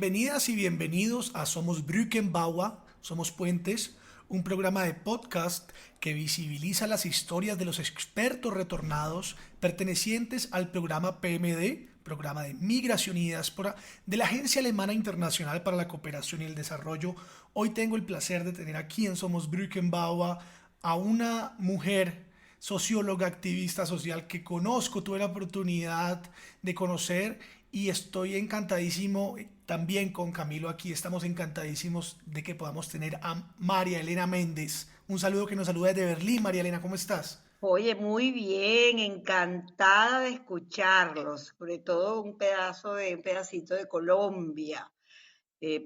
Bienvenidas y bienvenidos a Somos Brückenbauer, Somos Puentes, un programa de podcast que visibiliza las historias de los expertos retornados pertenecientes al programa PMD, Programa de Migración y Diáspora, de la Agencia Alemana Internacional para la Cooperación y el Desarrollo. Hoy tengo el placer de tener aquí en Somos Brückenbauer a una mujer socióloga, activista social que conozco, tuve la oportunidad de conocer y estoy encantadísimo también con Camilo aquí. Estamos encantadísimos de que podamos tener a María Elena Méndez. Un saludo que nos saluda desde Berlín. María Elena, ¿cómo estás? Oye, muy bien, encantada de escucharlos, sobre todo un pedacito de Colombia,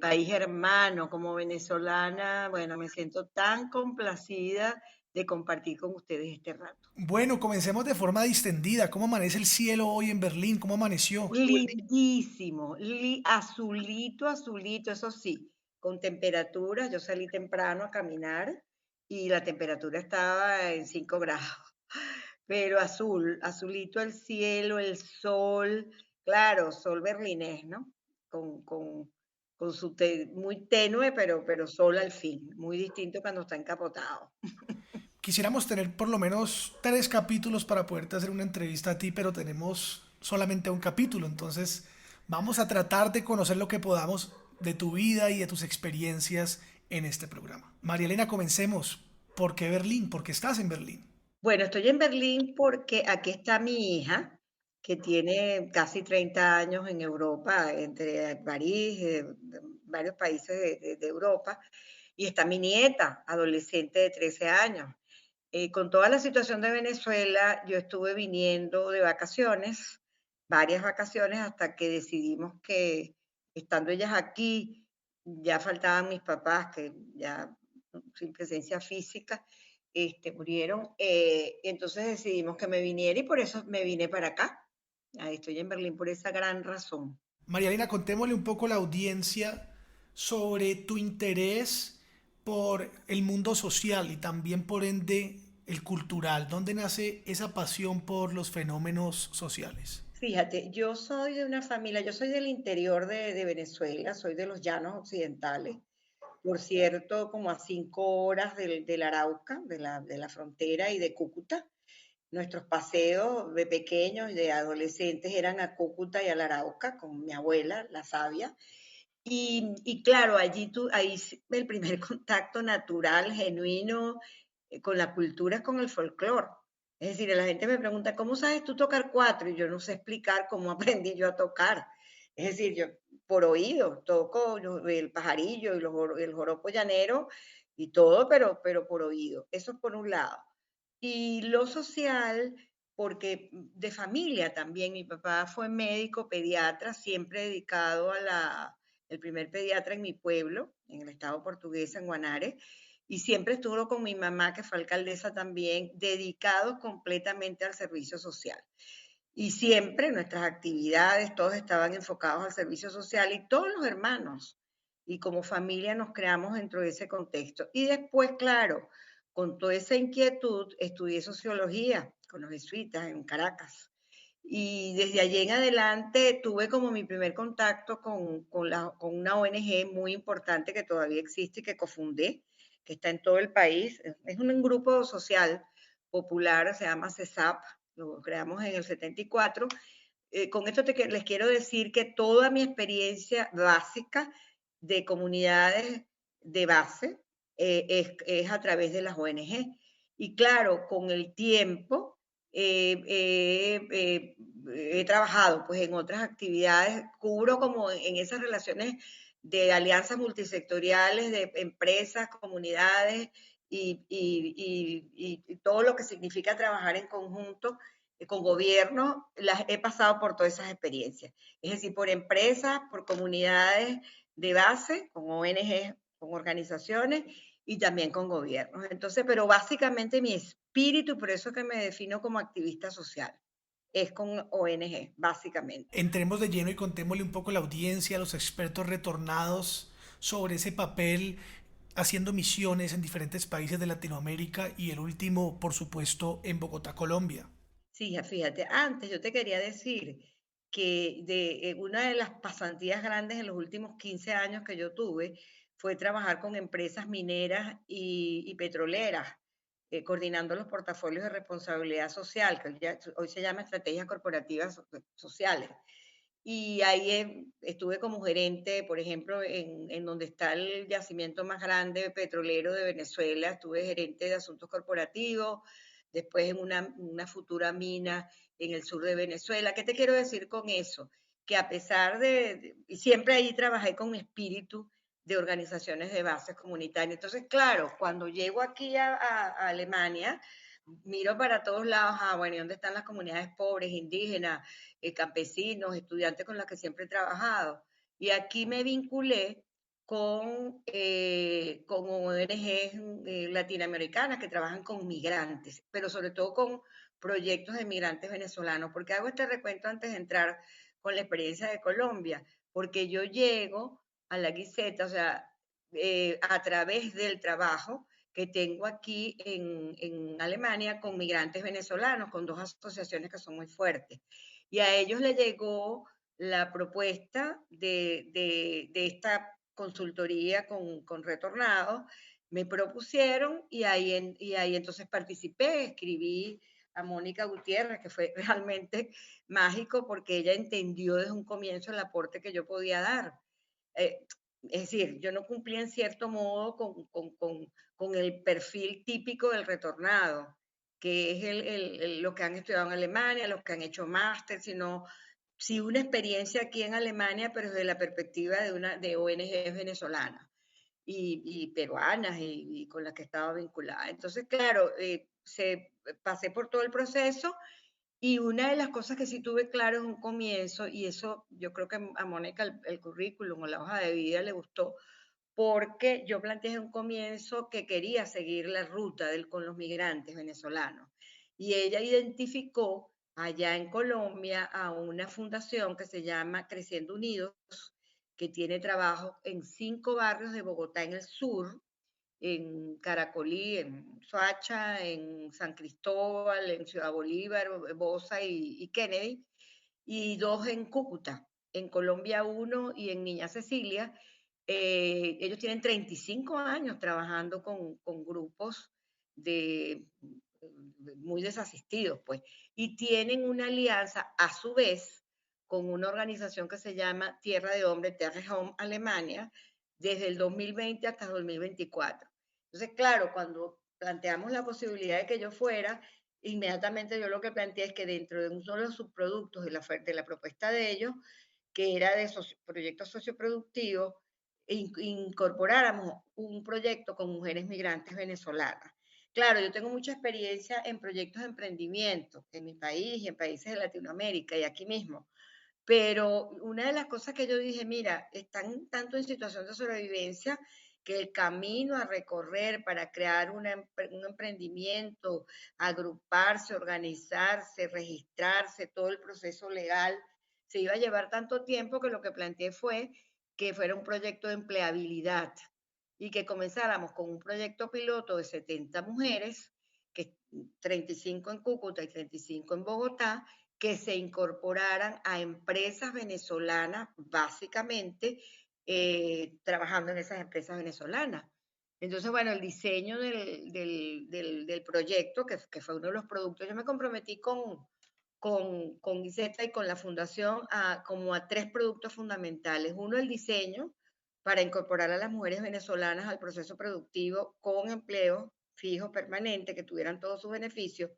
país hermano, como venezolana. Bueno, me siento tan complacida de compartir con ustedes este rato. Bueno, comencemos de forma distendida. ¿Cómo amanece el cielo hoy en Berlín? ¿Cómo amaneció? Lindísimo, azulito, azulito, eso sí, con temperaturas. Yo salí temprano a caminar y la temperatura estaba en 5 grados. Pero azul, azulito el cielo, el sol, claro, sol berlinés, ¿no? Con su muy tenue, pero sol al fin, muy distinto cuando está encapotado. Quisiéramos tener por lo menos 3 capítulos para poderte hacer una entrevista a ti, pero tenemos solamente un capítulo. Entonces, vamos a tratar de conocer lo que podamos de tu vida y de tus experiencias en este programa. María Elena, comencemos. ¿Por qué Berlín? ¿Por qué estás en Berlín? Bueno, estoy en Berlín porque aquí está mi hija, que tiene casi 30 años en Europa, entre París, varios países de Europa, y está mi nieta, adolescente de 13 años. Con toda la situación de Venezuela, yo estuve viniendo de vacaciones, varias vacaciones, hasta que decidimos que estando ellas aquí, ya faltaban mis papás, que ya sin presencia física, murieron. Entonces decidimos que me viniera y por eso me vine para acá. Ahí estoy en Berlín por esa gran razón. María Elena, contémosle un poco a la audiencia sobre tu interés por el mundo social y también por ende el cultural. ¿Dónde nace esa pasión por los fenómenos sociales? Fíjate, yo soy de una familia, yo soy del interior de Venezuela, soy de los llanos occidentales. Por cierto, como a 5 horas del Arauca, de la frontera y de Cúcuta. Nuestros paseos de pequeños y de adolescentes eran a Cúcuta y al Arauca con mi abuela, la sabia. Y claro, ahí el primer contacto natural, genuino, con la cultura es con el folclore. Es decir, la gente me pregunta, ¿cómo sabes tú tocar cuatro? Y yo no sé explicar cómo aprendí yo a tocar. Es decir, yo por oído toco el pajarillo y el joropo llanero y todo, pero por oído. Eso por un lado. Y lo social, porque de familia también, mi papá fue médico, pediatra, siempre dedicado el primer pediatra en mi pueblo, en el estado portugués, en Guanare, y siempre estuvo con mi mamá, que fue alcaldesa también, dedicados completamente al servicio social. Y siempre nuestras actividades, todos estaban enfocados al servicio social y todos los hermanos. Y como familia nos creamos dentro de ese contexto. Y después, claro, con toda esa inquietud, estudié sociología con los jesuitas en Caracas. Y desde allí en adelante tuve como mi primer contacto con una ONG muy importante que todavía existe y que cofundé, que está en todo el país. Es un grupo social popular, se llama CESAP, lo creamos en el 74. Con esto les quiero decir que toda mi experiencia básica de comunidades de base es a través de las ONG. Y claro, con el tiempo eh, eh, eh, he trabajado pues en otras actividades, cubro como en esas relaciones de alianzas multisectoriales, de empresas, comunidades y todo lo que significa trabajar en conjunto con gobierno. Las he pasado por todas esas experiencias, es decir, por empresas, por comunidades de base, con ONG, con organizaciones y también con gobiernos. Entonces, pero básicamente mi espíritu, por eso que me defino como activista social, es con ONG, básicamente. Entremos de lleno y contémosle un poco a la audiencia, a los expertos retornados sobre ese papel haciendo misiones en diferentes países de Latinoamérica y el último, por supuesto, en Bogotá, Colombia. Sí, fíjate, antes yo te quería decir que una de las pasantías grandes en los últimos 15 años que yo tuve fue trabajar con empresas mineras y petroleras, coordinando los portafolios de responsabilidad social, que hoy se llama estrategias corporativas sociales. Y ahí estuve como gerente, por ejemplo, en donde está el yacimiento más grande petrolero de Venezuela, estuve gerente de asuntos corporativos, después en una futura mina en el sur de Venezuela. ¿Qué te quiero decir con eso? Que a pesar y siempre ahí trabajé con espíritu de organizaciones de bases comunitarias. Entonces, claro, cuando llego aquí a Alemania, miro para todos lados, bueno, ¿y dónde están las comunidades pobres, indígenas, campesinos, estudiantes con los que siempre he trabajado? Y aquí me vinculé con ONGs latinoamericanas que trabajan con migrantes, pero sobre todo con proyectos de migrantes venezolanos. ¿Por qué hago este recuento antes de entrar con la experiencia de Colombia? Porque yo llego a la Guiseta, o sea, a través del trabajo que tengo aquí en Alemania con migrantes venezolanos, con dos asociaciones que son muy fuertes. Y a ellos les llegó la propuesta de esta consultoría con retornados, me propusieron y ahí entonces participé, escribí a Mónica Gutiérrez, que fue realmente mágico porque ella entendió desde un comienzo el aporte que yo podía dar. Eh, es decir, yo no cumplía en cierto modo con el perfil típico del retornado, que es lo que han estudiado en Alemania, los que han hecho máster, sino sí una experiencia aquí en Alemania, pero desde la perspectiva de ONGs venezolanas y peruanas y con las que estaba vinculada. Entonces, claro, pasé por todo el proceso y una de las cosas que sí tuve claro en un comienzo, y eso yo creo que a Mónica el currículum o la hoja de vida le gustó, porque yo planteé en un comienzo que quería seguir la ruta con los migrantes venezolanos. Y ella identificó allá en Colombia a una fundación que se llama Creciendo Unidos, que tiene trabajo en 5 barrios de Bogotá en el sur, en Caracolí, en Soacha, en San Cristóbal, en Ciudad Bolívar, Bosa y Kennedy, y 2 en Cúcuta, en Colombia uno y en Niña Cecilia. Ellos tienen 35 años trabajando con grupos muy desasistidos, pues, y tienen una alianza a su vez con una organización que se llama Tierra de Hombre, Terre Home Alemania, desde el 2020 hasta el 2024. Entonces, claro, cuando planteamos la posibilidad de que yo fuera, inmediatamente yo lo que planteé es que dentro de uno de los subproductos de la propuesta de ellos, que era de proyectos socioproductivos, incorporáramos un proyecto con mujeres migrantes venezolanas. Claro, yo tengo mucha experiencia en proyectos de emprendimiento en mi país y en países de Latinoamérica y aquí mismo, pero una de las cosas que yo dije, mira, están tanto en situación de sobrevivencia que el camino a recorrer para crear un emprendimiento, agruparse, organizarse, registrarse, todo el proceso legal, se iba a llevar tanto tiempo que lo que planteé fue que fuera un proyecto de empleabilidad y que comenzáramos con un proyecto piloto de 70 mujeres, que 35 en Cúcuta y 35 en Bogotá, que se incorporaran a empresas venezolanas, básicamente, trabajando en esas empresas venezolanas. Entonces, bueno, el diseño del proyecto, que fue uno de los productos, yo me comprometí con Iseta y con la fundación como a 3 productos fundamentales. Uno, el diseño para incorporar a las mujeres venezolanas al proceso productivo con empleo fijo, permanente, que tuvieran todos sus beneficios.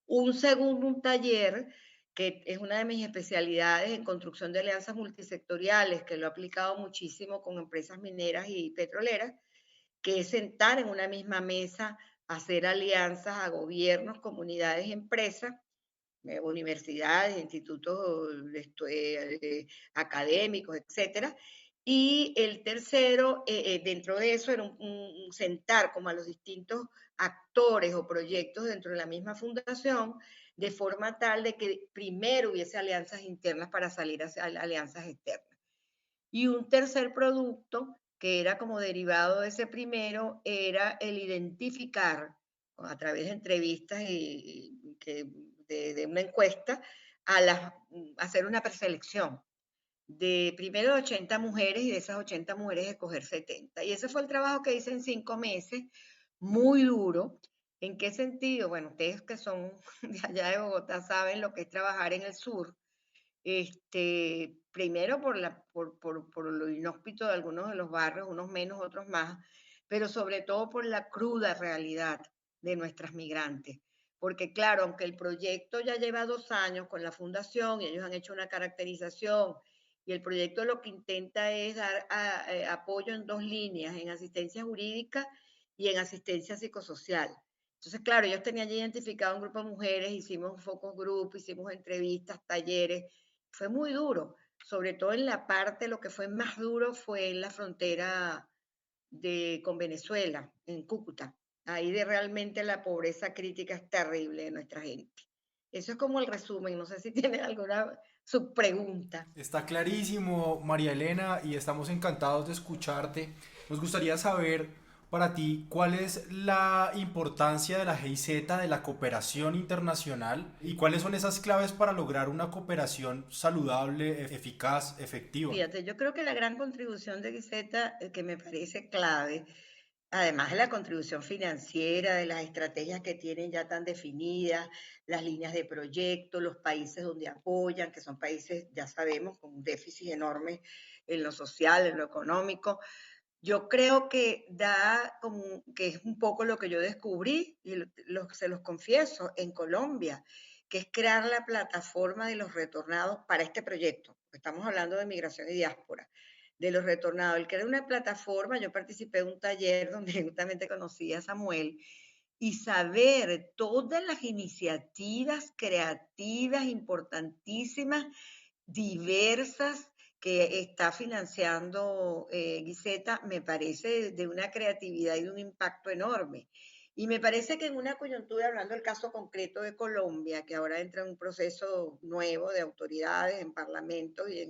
Un segundo, un taller, que es una de mis especialidades en construcción de alianzas multisectoriales, que lo he aplicado muchísimo con empresas mineras y petroleras, que es sentar en una misma mesa, hacer alianzas a gobiernos, comunidades, empresas, universidades, institutos académicos, etcétera. Y el tercero, dentro de eso, era un sentar como a los distintos actores o proyectos dentro de la misma fundación, de forma tal de que primero hubiese alianzas internas para salir hacia alianzas externas. Y un tercer producto, que era como derivado de ese primero, era el identificar a través de entrevistas de una encuesta hacer una preselección de primero 80 mujeres y de esas 80 mujeres escoger 70. Y ese fue el trabajo que hice en 5 meses, muy duro. ¿En qué sentido? Bueno, ustedes que son de allá de Bogotá saben lo que es trabajar en el sur. Primero por lo inhóspito de algunos de los barrios, unos menos, otros más, pero sobre todo por la cruda realidad de nuestras migrantes. Porque claro, aunque el proyecto ya lleva 2 años con la fundación y ellos han hecho una caracterización y el proyecto lo que intenta es dar apoyo en 2 líneas, en asistencia jurídica y en asistencia psicosocial. Entonces, claro, ellos tenían ya identificado un grupo de mujeres, hicimos un focus group, hicimos entrevistas, talleres, fue muy duro, sobre todo en la parte, lo que fue más duro fue en la frontera con Venezuela, en Cúcuta. Ahí de realmente la pobreza crítica es terrible de nuestra gente. Eso es como el resumen, no sé si tiene alguna subpregunta. Está clarísimo, María Elena, y estamos encantados de escucharte. Nos gustaría saber para ti cuál es la importancia de la GIZ, de la cooperación internacional, y cuáles son esas claves para lograr una cooperación saludable, eficaz, efectiva. Fíjate, yo creo que la gran contribución de Gizeta, que me parece clave, además de la contribución financiera, de las estrategias que tienen ya tan definidas, las líneas de proyecto, los países donde apoyan, que son países, ya sabemos, con un déficit enorme en lo social, en lo económico. Yo creo que da como que es un poco lo que yo descubrí, y se los confieso, en Colombia, que es crear la plataforma de los retornados para este proyecto. Estamos hablando de migración y diáspora, de los retornados. El crear una plataforma, yo participé en un taller donde justamente conocí a Samuel, y saber todas las iniciativas creativas importantísimas, diversas, que está financiando Gizeta, me parece de una creatividad y de un impacto enorme. Y me parece que en una coyuntura, hablando del caso concreto de Colombia, que ahora entra en un proceso nuevo de autoridades en parlamentos y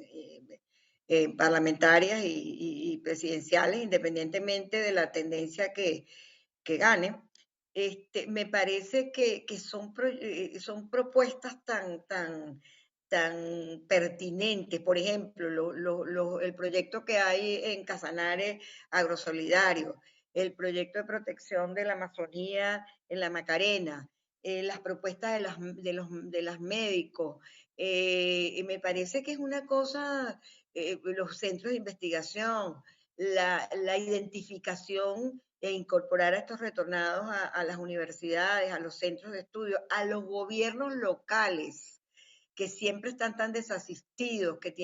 en parlamentarias y presidenciales, independientemente de la tendencia que gane, me parece que son propuestas tan pertinentes. Por ejemplo, el proyecto que hay en Casanare Agrosolidario, el proyecto de protección de la Amazonía en la Macarena, las propuestas de las médicos. Me parece que es una cosa, los centros de investigación, la identificación e incorporar a estos retornados a las universidades, a los centros de estudio, a los gobiernos locales que siempre están tan desasistidos, que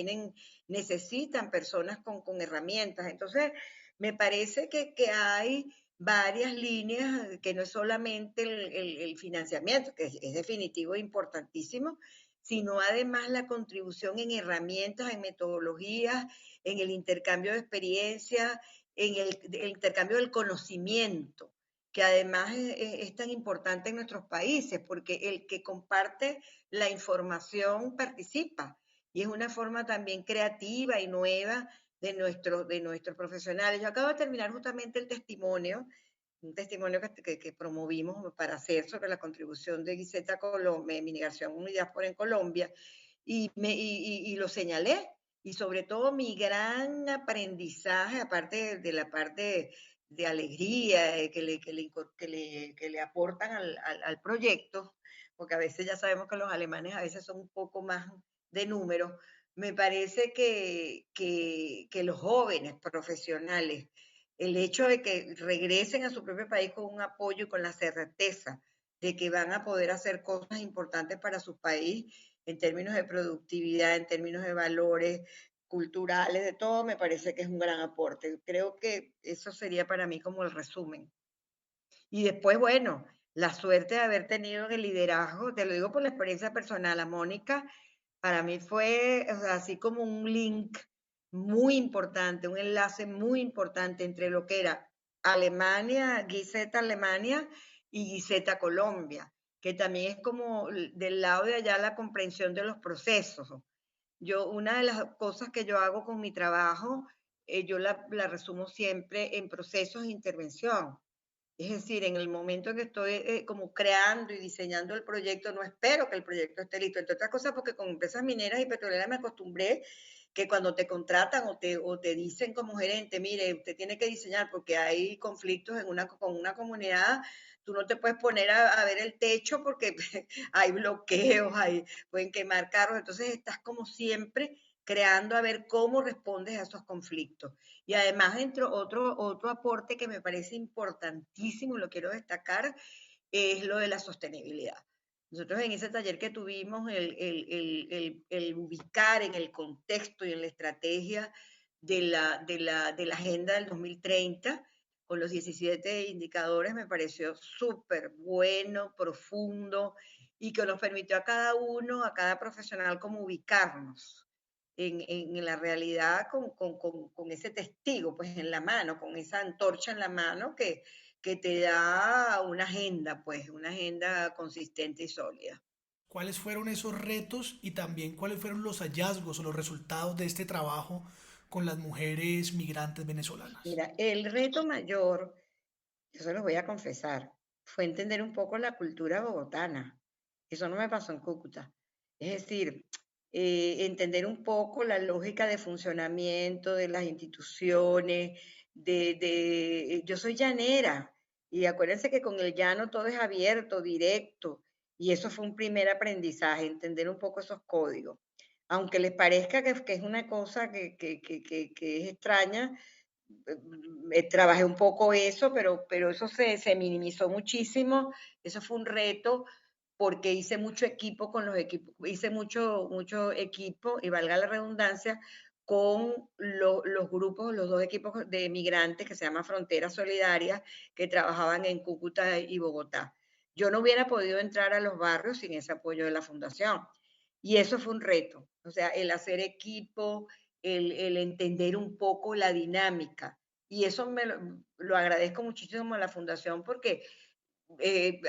necesitan personas con herramientas. Entonces, me parece que hay varias líneas, que no es solamente el financiamiento, que es definitivo e importantísimo, sino además la contribución en herramientas, en metodologías, en el intercambio de experiencias, en el intercambio del conocimiento, que además es tan importante en nuestros países, porque el que comparte la información participa y es una forma también creativa y nueva de nuestros profesionales. Yo acabo de terminar justamente el testimonio, un testimonio que promovimos para hacer sobre la contribución de Gizeta Colombia, Migración y Diáspora en Colombia, y lo señalé, y sobre todo mi gran aprendizaje, aparte de la parte de alegría que le aportan al proyecto, porque a veces ya sabemos que los alemanes a veces son un poco más de números, me parece que los jóvenes profesionales, el hecho de que regresen a su propio país con un apoyo y con la certeza de que van a poder hacer cosas importantes para su país en términos de productividad, en términos de valores culturales, de todo, me parece que es un gran aporte. Creo que eso sería para mí como el resumen. Y después, bueno, la suerte de haber tenido el liderazgo, te lo digo por la experiencia personal, a Mónica, para mí fue, o sea, así como un link muy importante, un enlace muy importante entre lo que era Alemania, Gizeta Alemania y Gizeta Colombia, que también es como del lado de allá la comprensión de los procesos. Una de las cosas que yo hago con mi trabajo, yo la resumo siempre en procesos de intervención. Es decir, en el momento en que estoy como creando y diseñando el proyecto, no espero que el proyecto esté listo. Entre otras cosas, porque con empresas mineras y petroleras me acostumbré que cuando te contratan o te dicen como gerente, mire, usted tiene que diseñar porque hay conflictos con una comunidad, tú no te puedes poner a ver el techo porque hay bloqueos, pueden quemar carros, entonces estás como siempre creando a ver cómo respondes a esos conflictos. Y además, otro aporte que me parece importantísimo, lo quiero destacar, es lo de la sostenibilidad. Nosotros en ese taller que tuvimos, el ubicar en el contexto y en la estrategia de la Agenda del 2030, con los 17 indicadores, me pareció súper bueno, profundo, y que nos permitió a cada uno, a cada profesional, como ubicarnos en la realidad con ese testigo, pues en la mano, con esa antorcha en la mano que te da pues, una agenda consistente y sólida. ¿Cuáles fueron esos retos y también cuáles fueron los hallazgos o los resultados de este trabajo con las mujeres migrantes venezolanas? Mira, el reto mayor, yo se los voy a confesar, fue entender un poco la cultura bogotana. Eso no me pasó en Cúcuta. Es decir, entender un poco la lógica de funcionamiento de las instituciones, yo soy llanera y acuérdense que con el llano todo es abierto, directo, y eso fue un primer aprendizaje, entender un poco esos códigos. Aunque les parezca que es una cosa que es extraña, trabajé un poco eso, pero eso se minimizó muchísimo. Eso fue un reto porque hice mucho equipo con los equipos, hice mucho equipo, y valga la redundancia, con los grupos, los dos equipos de migrantes que se llama Fronteras Solidarias, que trabajaban en Cúcuta y Bogotá. Yo no hubiera podido entrar a los barrios sin ese apoyo de la fundación. Y eso fue un reto, o sea, el hacer equipo, el entender un poco la dinámica. Y eso lo agradezco muchísimo a la fundación porque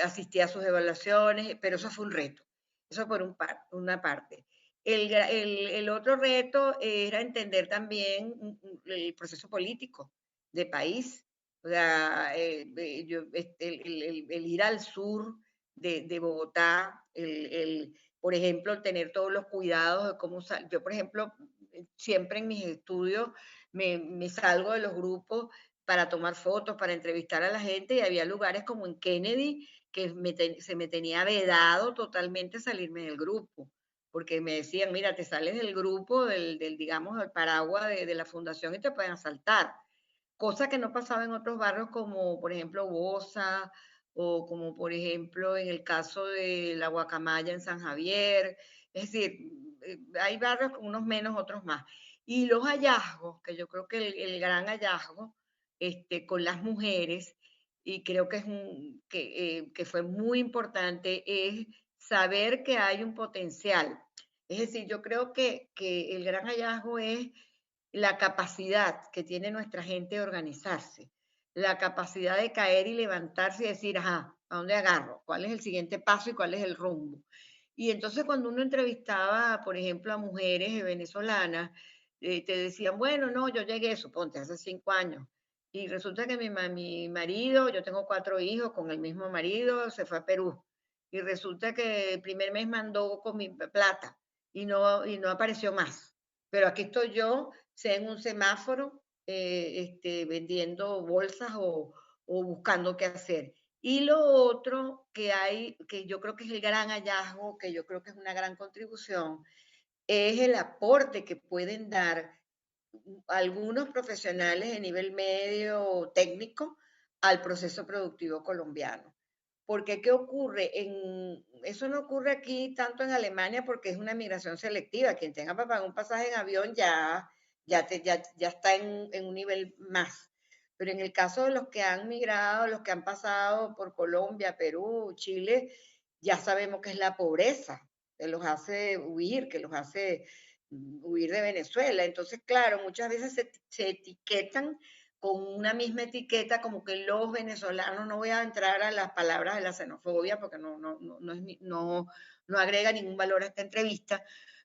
asistí a sus evaluaciones, pero eso fue un reto. Eso por una parte. El otro reto era entender también el proceso político de país. O sea, el ir al sur de Bogotá, por ejemplo, tener todos los cuidados de cómo yo, por ejemplo, siempre en mis estudios me salgo de los grupos para tomar fotos, para entrevistar a la gente, y había lugares como en Kennedy que se me tenía vedado totalmente salirme del grupo, porque me decían, mira, te sales del grupo, digamos, del paraguas de la fundación y te pueden asaltar. Cosa que no pasaba en otros barrios como, por ejemplo, Bosa, o como, por ejemplo, en el caso de la Guacamaya en San Javier. Es decir, hay barrios, unos menos, otros más. Y los hallazgos, que yo creo que el gran hallazgo con las mujeres, y creo que, que fue muy importante, es saber que hay un potencial. Es decir, yo creo que el gran hallazgo es la capacidad que tiene nuestra gente de organizarse, la capacidad de caer y levantarse y decir, ajá, ¿a dónde agarro? ¿Cuál es el siguiente paso y cuál es el rumbo? Y entonces cuando uno entrevistaba, por ejemplo, a mujeres venezolanas, te decían, bueno, no, yo llegué, suponte, hace 5 años, y resulta que mi marido, yo tengo 4 hijos con el mismo marido, se fue a Perú, y resulta que el primer mes mandó con mi plata y no apareció más. Pero aquí estoy yo, sea en un semáforo, vendiendo bolsas o buscando qué hacer. Y lo otro que hay, que yo creo que es el gran hallazgo, que yo creo que es una gran contribución, es el aporte que pueden dar algunos profesionales de nivel medio o técnico al proceso productivo colombiano. Porque ¿qué ocurre? Eso no ocurre aquí tanto en Alemania porque es una migración selectiva. Quien tenga para pagar un pasaje en avión ya está en un nivel más. Pero en el caso de los que han migrado, los que han pasado por Colombia, Perú, Chile, ya sabemos que es la pobreza que los hace huir, que los hace huir de Venezuela. Entonces, claro, muchas veces se etiquetan con una misma etiqueta como que los venezolanos, no voy a entrar a las palabras de la xenofobia porque no agrega ningún valor a esta entrevista,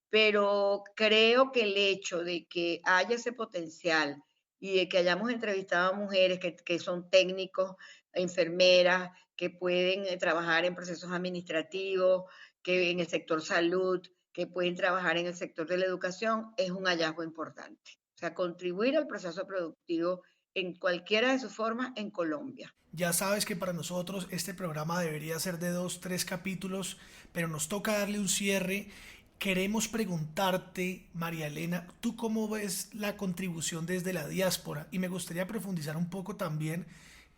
pero creo que el hecho de que haya ese potencial y de que hayamos entrevistado a mujeres que son técnicos, enfermeras que pueden trabajar en procesos administrativos, que en el sector salud, que pueden trabajar en el sector de la educación, es un hallazgo importante. O sea, contribuir al proceso productivo en cualquiera de sus formas en Colombia. Ya sabes que para nosotros este programa debería ser de 2, 3 capítulos, pero nos toca darle un cierre. Queremos preguntarte, María Elena, ¿tú cómo ves la contribución desde la diáspora? Y me gustaría profundizar un poco también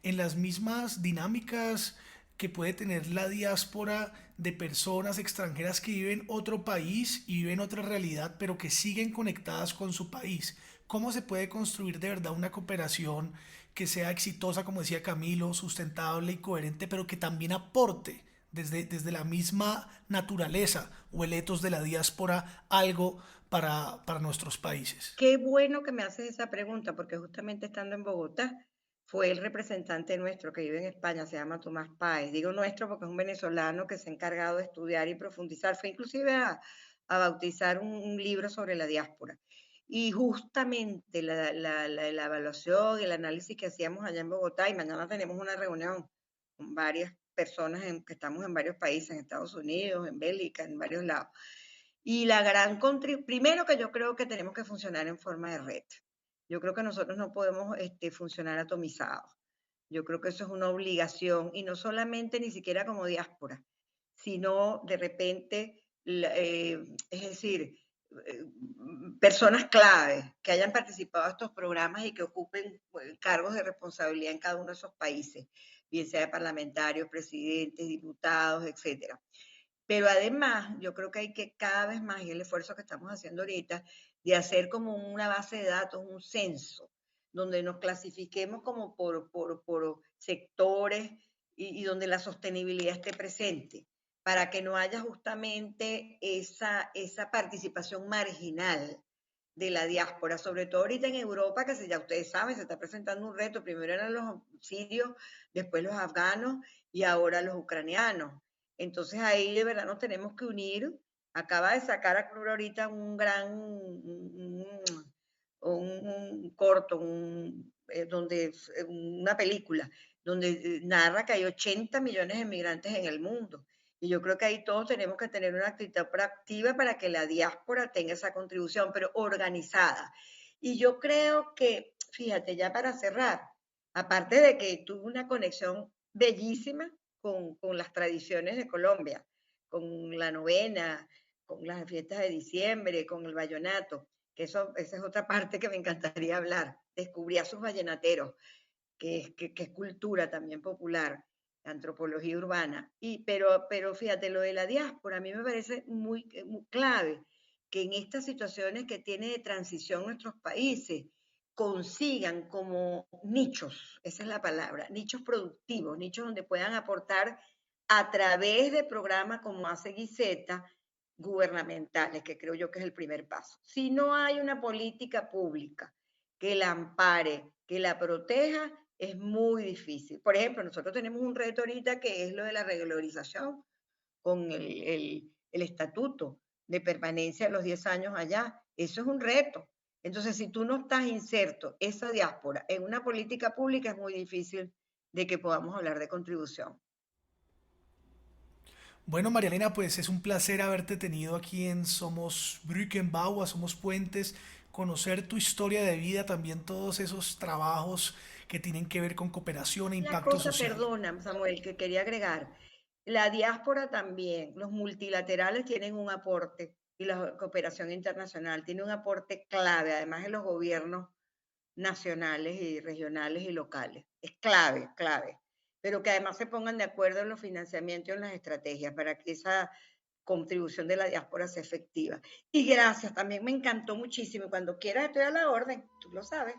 en las mismas dinámicas que puede tener la diáspora de personas extranjeras que viven otro país y viven otra realidad, pero que siguen conectadas con su país. ¿Cómo se puede construir de verdad una cooperación que sea exitosa, como decía Camilo, sustentable y coherente, pero que también aporte desde la misma naturaleza o el etos de la diáspora algo para nuestros países? Qué bueno que me haces esa pregunta, porque justamente estando en Bogotá, fue el representante nuestro que vive en España, se llama Tomás Páez. Digo nuestro porque es un venezolano que se ha encargado de estudiar y profundizar. Fue inclusive a bautizar un libro sobre la diáspora. Y justamente la evaluación, el análisis que hacíamos allá en Bogotá, y mañana tenemos una reunión con varias personas que estamos en varios países, en Estados Unidos, en Bélgica, en varios lados. Y la gran contribución, primero que yo creo que tenemos que funcionar en forma de red. Yo creo que nosotros no podemos funcionar atomizados. Yo creo que eso es una obligación y no solamente ni siquiera como diáspora, sino de repente, es decir, personas clave que hayan participado de estos programas y que ocupen cargos de responsabilidad en cada uno de esos países, bien sea de parlamentarios, presidentes, diputados, etcétera. Pero además, yo creo que hay que cada vez más, y el esfuerzo que estamos haciendo ahorita, de hacer como una base de datos, un censo, donde nos clasifiquemos como por sectores y donde la sostenibilidad esté presente, para que no haya justamente esa participación marginal de la diáspora, sobre todo ahorita en Europa, que ya ustedes saben, se está presentando un reto, primero eran los sirios, después los afganos y ahora los ucranianos. Entonces ahí de verdad nos tenemos que unir. Acaba de sacar a Club ahorita un corto, una película, donde narra que hay 80 millones de migrantes en el mundo. Y yo creo que ahí todos tenemos que tener una actitud proactiva para que la diáspora tenga esa contribución, pero organizada. Y yo creo que, fíjate, ya para cerrar, aparte de que tuve una conexión bellísima con las tradiciones de Colombia, con la novena, con las fiestas de diciembre, con el vallenato, que esa es otra parte que me encantaría hablar. Descubrí a sus vallenateros, que es cultura también popular, antropología urbana. Pero fíjate, lo de la diáspora a mí me parece muy clave que en estas situaciones que tiene de transición nuestros países consigan como nichos, esa es la palabra, nichos productivos, nichos donde puedan aportar a través de programas como hace Guiseta, gubernamentales, que creo yo que es el primer paso. Si no hay una política pública que la ampare, que la proteja, es muy difícil. Por ejemplo, nosotros tenemos un reto ahorita que es lo de la regularización con el estatuto de permanencia de los 10 años allá. Eso es un reto. Entonces, si tú no estás inserto, esa diáspora, en una política pública, es muy difícil de que podamos hablar de contribución. Bueno, María Elena, pues es un placer haberte tenido aquí en Somos Brückenbauer, Somos Puentes, conocer tu historia de vida, también todos esos trabajos que tienen que ver con cooperación e Una impacto cosa, social. perdona, Samuel, que quería agregar. La diáspora también, los multilaterales tienen un aporte y la cooperación internacional tiene un aporte clave, además de los gobiernos nacionales y regionales y locales. Es clave, clave. Pero que además se pongan de acuerdo en los financiamientos y en las estrategias para que esa contribución de la diáspora sea efectiva. Y gracias, también me encantó muchísimo. Cuando quieras estoy a la orden, tú lo sabes.